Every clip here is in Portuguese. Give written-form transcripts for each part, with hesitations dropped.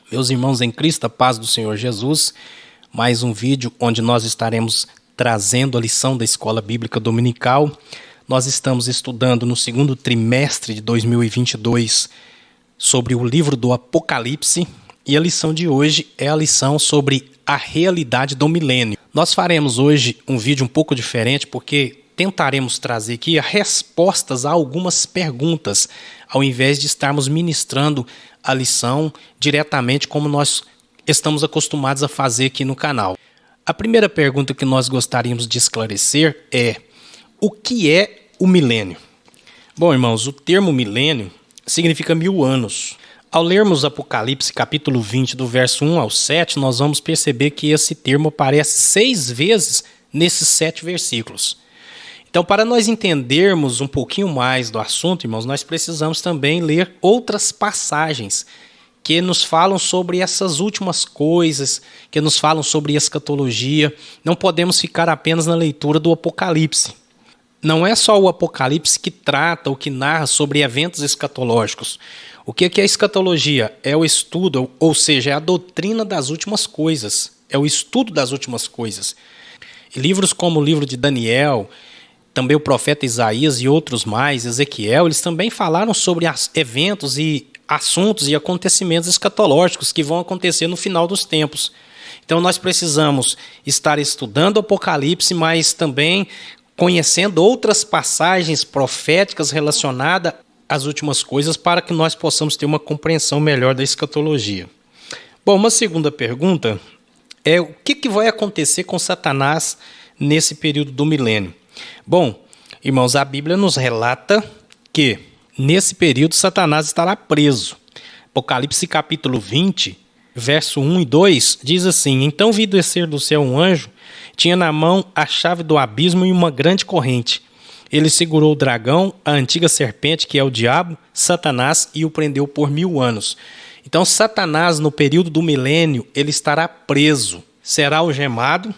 Meus irmãos em Cristo, a paz do Senhor Jesus, mais um vídeo onde nós estaremos trazendo a lição da Escola Bíblica Dominical. Nós estamos estudando no segundo trimestre de 2022 sobre o livro do Apocalipse e a lição de hoje é a lição sobre a realidade do milênio. Nós faremos hoje um vídeo um pouco diferente porque tentaremos trazer aqui respostas a algumas perguntas, ao invés de estarmos ministrando a lição diretamente como nós estamos acostumados a fazer aqui no canal. A primeira pergunta que nós gostaríamos de esclarecer é: o que é o milênio? Bom, irmãos, o termo milênio significa 1000 anos. Ao lermos Apocalipse capítulo 20, do verso 1 ao 7, nós vamos perceber que esse termo aparece 6 vezes nesses 7 versículos. Então, para nós entendermos um pouquinho mais do assunto, irmãos, nós precisamos também ler outras passagens que nos falam sobre essas últimas coisas, que nos falam sobre escatologia. Não podemos ficar apenas na leitura do Apocalipse. Não é só o Apocalipse que trata ou que narra sobre eventos escatológicos. O que é a escatologia? É o estudo, ou seja, é a doutrina das últimas coisas. É o estudo das últimas coisas. E livros como o livro de Daniel, também o profeta Isaías e outros mais, Ezequiel, eles também falaram sobre eventos e assuntos e acontecimentos escatológicos que vão acontecer no final dos tempos. Então nós precisamos estar estudando o Apocalipse, mas também conhecendo outras passagens proféticas relacionadas às últimas coisas para que nós possamos ter uma compreensão melhor da escatologia. Bom, uma segunda pergunta é: o que vai acontecer com Satanás nesse período do milênio? Bom, irmãos, a Bíblia nos relata que nesse período Satanás estará preso. Apocalipse capítulo 20, verso 1 e 2, diz assim: Então vi descer do céu um anjo, tinha na mão a chave do abismo e uma grande corrente. Ele segurou o dragão, a antiga serpente, que é o diabo, Satanás, e o prendeu por 1000 anos. Então Satanás, no período do milênio, ele estará preso, será algemado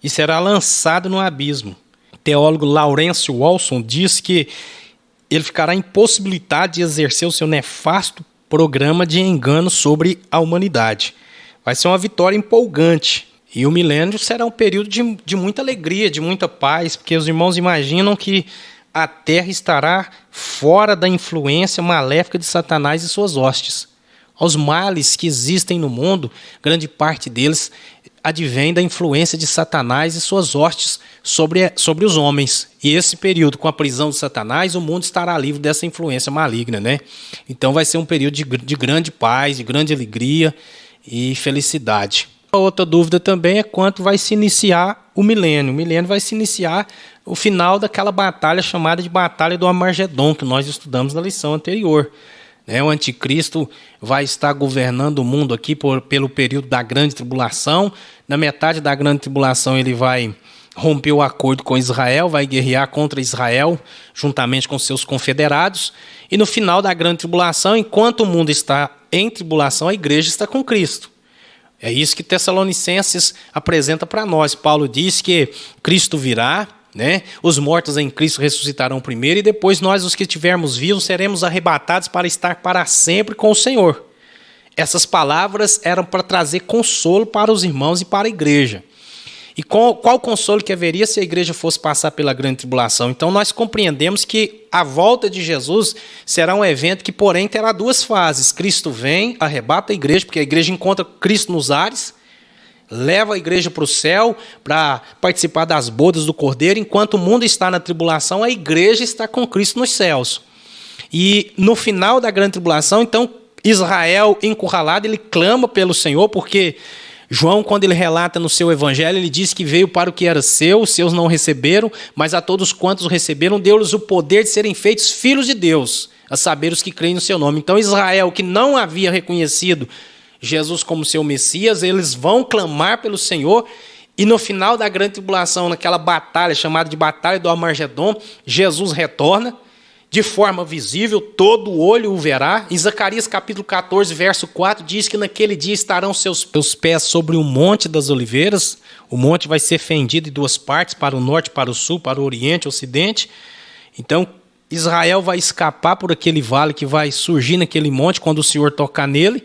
e será lançado no abismo. O teólogo Lawrence Walson diz que ele ficará impossibilitado de exercer o seu nefasto programa de engano sobre a humanidade. Vai ser uma vitória empolgante. E o milênio será um período de muita alegria, de muita paz, porque os irmãos imaginam que a terra estará fora da influência maléfica de Satanás e suas hostes. Os males que existem no mundo, grande parte deles advém da influência de Satanás e suas hostes sobre os homens. E esse período, com a prisão de Satanás, o mundo estará livre dessa influência maligna, né? Então vai ser um período de grande paz, de grande alegria e felicidade. A outra dúvida também é quanto vai se iniciar o milênio. O milênio vai se iniciar o final daquela batalha chamada de Batalha do Armagedon, que nós estudamos na lição anterior. O anticristo vai estar governando o mundo aqui pelo período da grande tribulação. Na metade da grande tribulação ele vai romper o acordo com Israel, vai guerrear contra Israel juntamente com seus confederados. E no final da grande tribulação, enquanto o mundo está em tribulação, a igreja está com Cristo. É isso que Tessalonicenses apresenta para nós. Paulo diz que Cristo virá, os mortos em Cristo ressuscitarão primeiro e depois nós, os que estivermos vivos, seremos arrebatados para estar para sempre com o Senhor. Essas palavras eram para trazer consolo para os irmãos e para a igreja. E qual consolo que haveria se a igreja fosse passar pela grande tribulação? Então nós compreendemos que a volta de Jesus será um evento que, porém, terá 2 fases. Cristo vem, arrebata a igreja, porque a igreja encontra Cristo nos ares, leva a igreja para o céu para participar das bodas do Cordeiro. Enquanto o mundo está na tribulação, a igreja está com Cristo nos céus. E no final da grande tribulação, então, Israel encurralado, ele clama pelo Senhor, porque João, quando ele relata no seu evangelho, ele diz que veio para o que era seu, os seus não receberam, mas a todos quantos o receberam, deu-lhes o poder de serem feitos filhos de Deus, a saber os que creem no seu nome. Então Israel, que não havia reconhecido Jesus como seu Messias, eles vão clamar pelo Senhor, e no final da grande tribulação, naquela batalha chamada de Batalha do Armagedon, Jesus retorna de forma visível, todo olho o verá. Em Zacarias capítulo 14, verso 4, diz que naquele dia estarão seus pés sobre o Monte das Oliveiras. O monte vai ser fendido em 2 partes, para o norte, para o sul, para o oriente e ocidente. Então, Israel vai escapar por aquele vale que vai surgir naquele monte quando o Senhor tocar nele.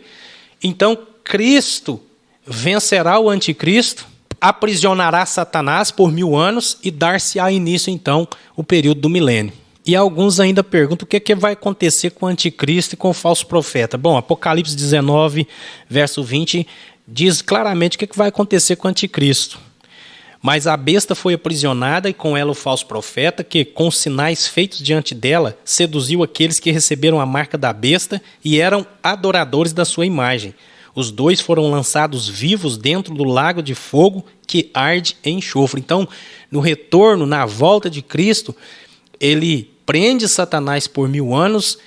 Então, Cristo vencerá o anticristo, aprisionará Satanás por 1000 anos e dar-se-á início, então, o período do milênio. E alguns ainda perguntam o que vai acontecer com o anticristo e com o falso profeta. Bom, Apocalipse 19, verso 20, diz claramente o que vai acontecer com o anticristo. Mas a besta foi aprisionada e com ela o falso profeta, que com sinais feitos diante dela, seduziu aqueles que receberam a marca da besta e eram adoradores da sua imagem. Os dois foram lançados vivos dentro do lago de fogo que arde em enxofre. Então, no retorno, na volta de Cristo, ele prende Satanás por 1000 anos,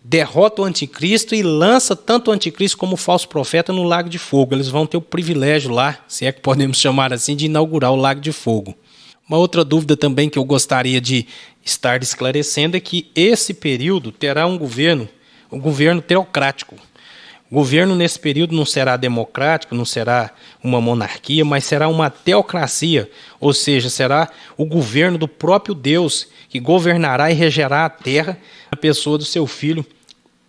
derrota o anticristo e lança tanto o anticristo como o falso profeta no lago de fogo. Eles vão ter o privilégio lá, se é que podemos chamar assim, de inaugurar o lago de fogo. Uma outra dúvida também que eu gostaria de estar esclarecendo é que esse período terá um governo teocrático. O governo nesse período não será democrático, não será uma monarquia, mas será uma teocracia, ou seja, será o governo do próprio Deus que governará e regerá a terra na pessoa do seu Filho,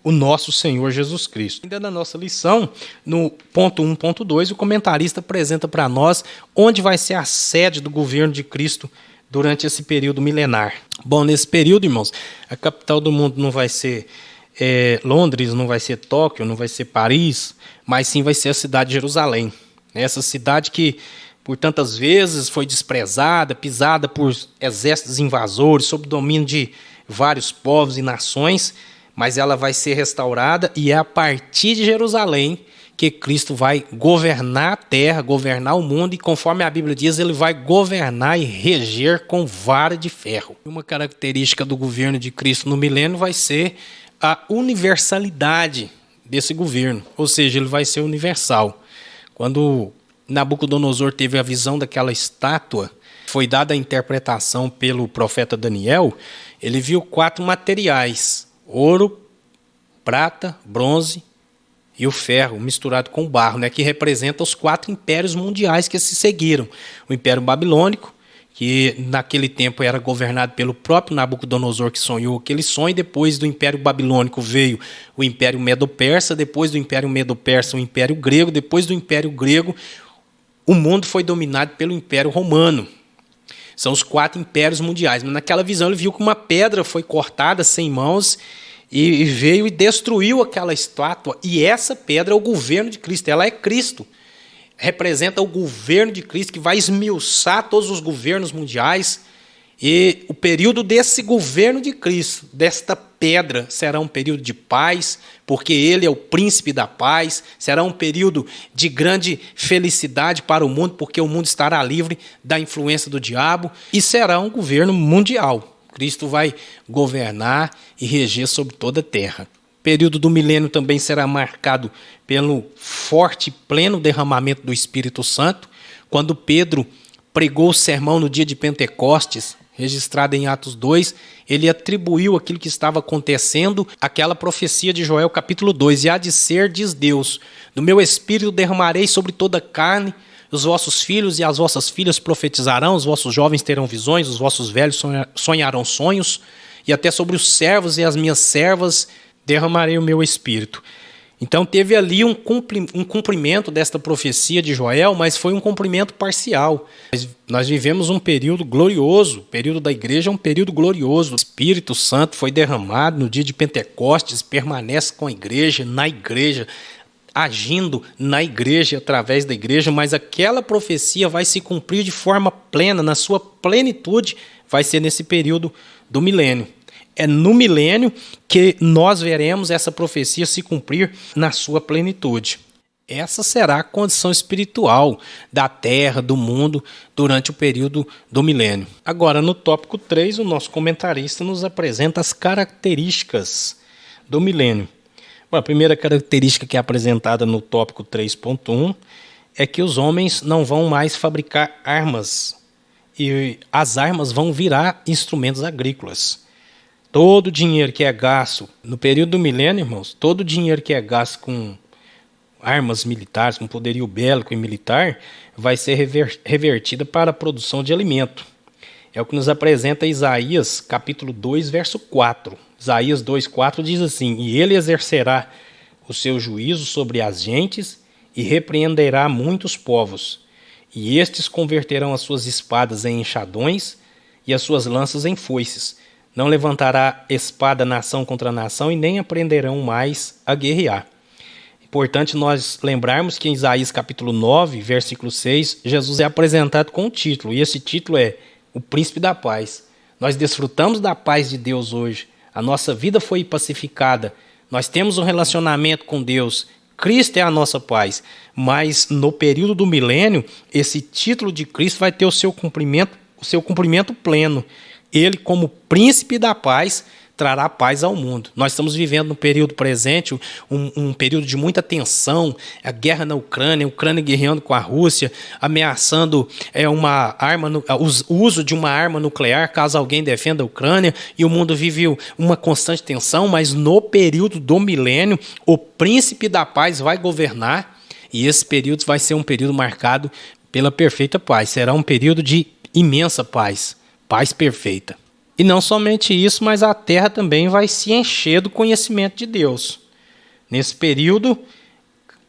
o nosso Senhor Jesus Cristo. Ainda na nossa lição, no ponto 1.2, o comentarista apresenta para nós onde vai ser a sede do governo de Cristo durante esse período milenar. Bom, nesse período, irmãos, a capital do mundo não vai ser Londres, não vai ser Tóquio, não vai ser Paris, mas sim vai ser a cidade de Jerusalém. Essa cidade que por tantas vezes foi desprezada, pisada por exércitos invasores, sob domínio de vários povos e nações, mas ela vai ser restaurada e é a partir de Jerusalém que Cristo vai governar a terra, governar o mundo, e conforme a Bíblia diz, ele vai governar e reger com vara de ferro. Uma característica do governo de Cristo no milênio vai ser a universalidade desse governo, ou seja, ele vai ser universal. Quando Nabucodonosor teve a visão daquela estátua, foi dada a interpretação pelo profeta Daniel, ele viu 4 materiais: ouro, prata, bronze e o ferro misturado com o barro, que representa os 4 impérios mundiais que se seguiram. O Império Babilônico, que naquele tempo era governado pelo próprio Nabucodonosor, que sonhou aquele sonho. Depois do Império Babilônico veio o Império Medo-Persa, depois do Império Medo-Persa o Império Grego, depois do Império Grego o mundo foi dominado pelo Império Romano. São os 4 impérios mundiais. Mas naquela visão ele viu que uma pedra foi cortada sem mãos e veio e destruiu aquela estátua. E essa pedra é o governo de Cristo, ela é Cristo. Representa o governo de Cristo, que vai esmiuçar todos os governos mundiais. E o período desse governo de Cristo, desta pedra, será um período de paz, porque ele é o príncipe da paz. Será um período de grande felicidade para o mundo, porque o mundo estará livre da influência do diabo. E será um governo mundial. Cristo vai governar e reger sobre toda a terra. O período do milênio também será marcado pelo forte e pleno derramamento do Espírito Santo. Quando Pedro pregou o sermão no dia de Pentecostes, registrado em Atos 2, ele atribuiu aquilo que estava acontecendo àquela profecia de Joel capítulo 2. E há de ser, diz Deus, do meu Espírito derramarei sobre toda a carne, os vossos filhos e as vossas filhas profetizarão, os vossos jovens terão visões, os vossos velhos sonharão sonhos, e até sobre os servos e as minhas servas derramarei o meu Espírito. Então teve ali um cumprimento desta profecia de Joel, mas foi um cumprimento parcial. Nós vivemos um período glorioso, o período da igreja é um período glorioso. O Espírito Santo foi derramado no dia de Pentecostes, permanece com a igreja, na igreja, agindo na igreja, através da igreja, mas aquela profecia vai se cumprir de forma plena, na sua plenitude, vai ser nesse período do milênio. É no milênio que nós veremos essa profecia se cumprir na sua plenitude. Essa será a condição espiritual da terra, do mundo, durante o período do milênio. Agora, no tópico 3, o nosso comentarista nos apresenta as características do milênio. Bom, a primeira característica que é apresentada no tópico 3.1 é que os homens não vão mais fabricar armas, e as armas vão virar instrumentos agrícolas. Todo o dinheiro que é gasto no período do milênio, irmãos, todo o dinheiro que é gasto com armas militares, com poderio bélico e militar, vai ser revertida para a produção de alimento. É o que nos apresenta Isaías, capítulo 2, verso 4. Isaías 2,4 diz assim: e ele exercerá o seu juízo sobre as gentes e repreenderá muitos povos, e estes converterão as suas espadas em enxadões e as suas lanças em foices. Não levantará espada nação contra nação e nem aprenderão mais a guerrear. Importante nós lembrarmos que em Isaías capítulo 9, versículo 6, Jesus é apresentado com um título, e esse título é o Príncipe da Paz. Nós desfrutamos da paz de Deus hoje, a nossa vida foi pacificada, nós temos um relacionamento com Deus, Cristo é a nossa paz, mas no período do milênio, esse título de Cristo vai ter o seu cumprimento pleno. Ele, como príncipe da paz, trará paz ao mundo. Nós estamos vivendo no período presente um período de muita tensão, a guerra na Ucrânia, a Ucrânia guerreando com a Rússia, ameaçando o uso de uma arma nuclear caso alguém defenda a Ucrânia, e o mundo vive uma constante tensão, mas no período do milênio, o príncipe da paz vai governar, e esse período vai ser um período marcado pela perfeita paz. Será um período de imensa paz, paz perfeita. E não somente isso, mas a terra também vai se encher do conhecimento de Deus. Nesse período,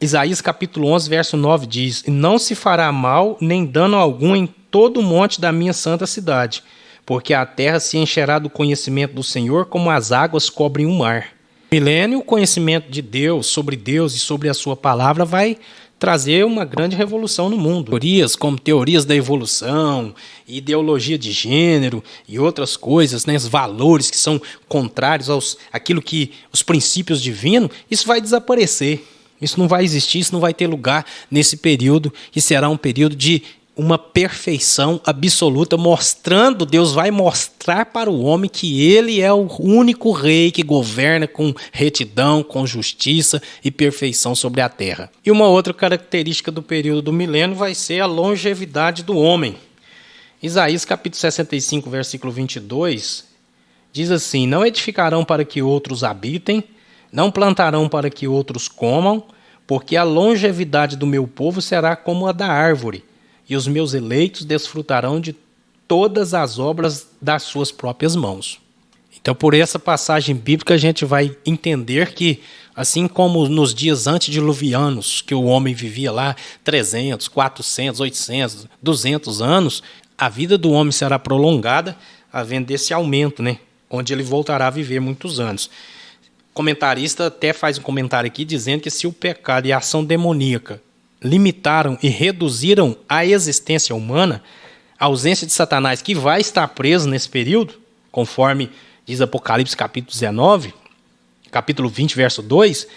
Isaías capítulo 11, verso 9 diz: não se fará mal nem dano algum em todo o monte da minha santa cidade, porque a terra se encherá do conhecimento do Senhor como as águas cobrem o mar. No milênio, o conhecimento de Deus e sobre a sua palavra vai trazer uma grande revolução no mundo. Teorias como teorias da evolução, ideologia de gênero e outras coisas, né, os valores que são contrários os princípios divinos, isso vai desaparecer. Isso não vai existir, isso não vai ter lugar nesse período, que será um período de uma perfeição absoluta, Deus vai mostrar para o homem que ele é o único rei que governa com retidão, com justiça e perfeição sobre a terra. E uma outra característica do período do milênio vai ser a longevidade do homem. Isaías capítulo 65, versículo 22, diz assim: não edificarão para que outros habitem, não plantarão para que outros comam, porque a longevidade do meu povo será como a da árvore, e os meus eleitos desfrutarão de todas as obras das suas próprias mãos. Então, por essa passagem bíblica, a gente vai entender que, assim como nos dias antediluvianos, que o homem vivia lá 300, 400, 800, 200 anos, a vida do homem será prolongada, havendo esse aumento, né? Onde ele voltará a viver muitos anos. O comentarista até faz um comentário aqui dizendo que se o pecado e a ação demoníaca limitaram e reduziram a existência humana, a ausência de Satanás, que vai estar preso nesse período, conforme diz Apocalipse capítulo 19, capítulo 20, verso 2,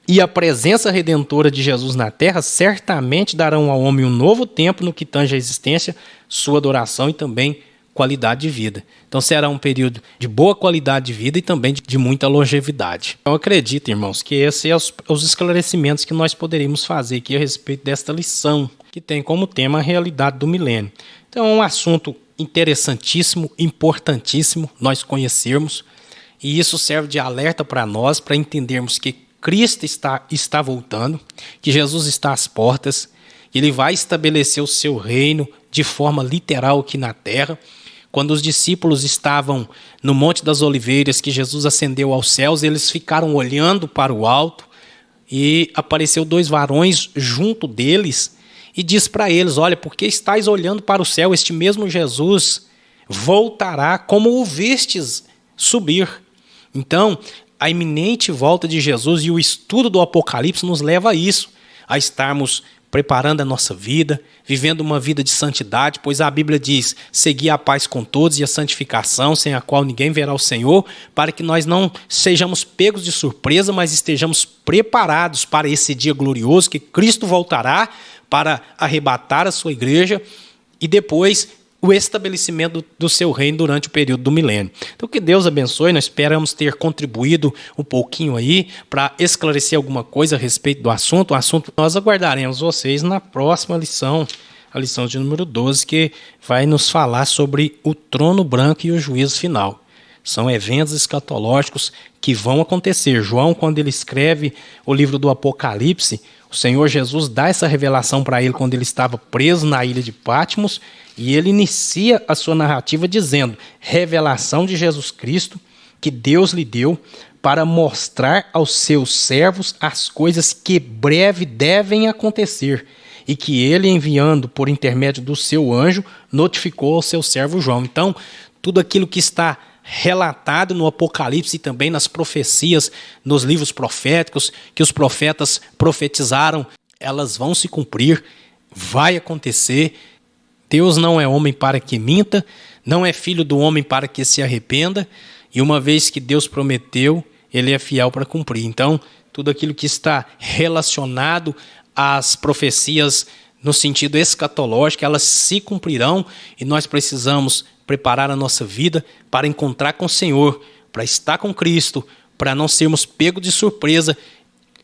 e a presença redentora de Jesus na terra certamente darão ao homem um novo tempo no que tange a existência, sua adoração e também qualidade de vida. Então será um período de boa qualidade de vida e também de muita longevidade. Eu acredito, irmãos, que esses são os esclarecimentos que nós poderíamos fazer aqui a respeito desta lição, que tem como tema a realidade do milênio. Então é um assunto interessantíssimo, importantíssimo nós conhecermos, e isso serve de alerta para nós, para entendermos que Cristo está voltando, que Jesus está às portas, que ele vai estabelecer o seu reino de forma literal aqui na terra. Quando os discípulos estavam no Monte das Oliveiras, que Jesus ascendeu aos céus, eles ficaram olhando para o alto e apareceu 2 varões junto deles e diz para eles: olha, porque estáis olhando para o céu, este mesmo Jesus voltará como o vistes subir. Então, a iminente volta de Jesus e o estudo do Apocalipse nos leva a isso, a estarmos preparando a nossa vida, vivendo uma vida de santidade, pois a Bíblia diz: segui a paz com todos e a santificação, sem a qual ninguém verá o Senhor, para que nós não sejamos pegos de surpresa, mas estejamos preparados para esse dia glorioso que Cristo voltará para arrebatar a sua igreja e depois o estabelecimento do seu reino durante o período do milênio. Então, que Deus abençoe. Nós esperamos ter contribuído um pouquinho aí para esclarecer alguma coisa a respeito do assunto. Nós aguardaremos vocês na próxima lição, a lição de número 12, que vai nos falar sobre o trono branco e o juízo final. São eventos escatológicos que vão acontecer. João, quando ele escreve o livro do Apocalipse, o Senhor Jesus dá essa revelação para ele quando ele estava preso na ilha de Patmos, e ele inicia a sua narrativa dizendo: revelação de Jesus Cristo, que Deus lhe deu para mostrar aos seus servos as coisas que breve devem acontecer, e que ele, enviando por intermédio do seu anjo, notificou ao seu servo João. Então, tudo aquilo que está relatado no Apocalipse e também nas profecias, nos livros proféticos, que os profetas profetizaram, elas vão se cumprir, vai acontecer. Deus não é homem para que minta, não é filho do homem para que se arrependa, e uma vez que Deus prometeu, ele é fiel para cumprir. Então, tudo aquilo que está relacionado às profecias no sentido escatológico, elas se cumprirão, e nós precisamos preparar a nossa vida para encontrar com o Senhor, para estar com Cristo, para não sermos pegos de surpresa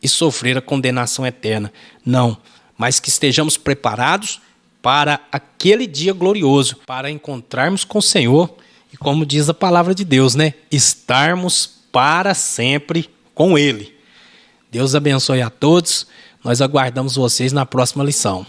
e sofrer a condenação eterna. Não, mas que estejamos preparados para aquele dia glorioso, para encontrarmos com o Senhor e, como diz a palavra de Deus, estarmos para sempre com Ele. Deus abençoe a todos. Nós aguardamos vocês na próxima lição.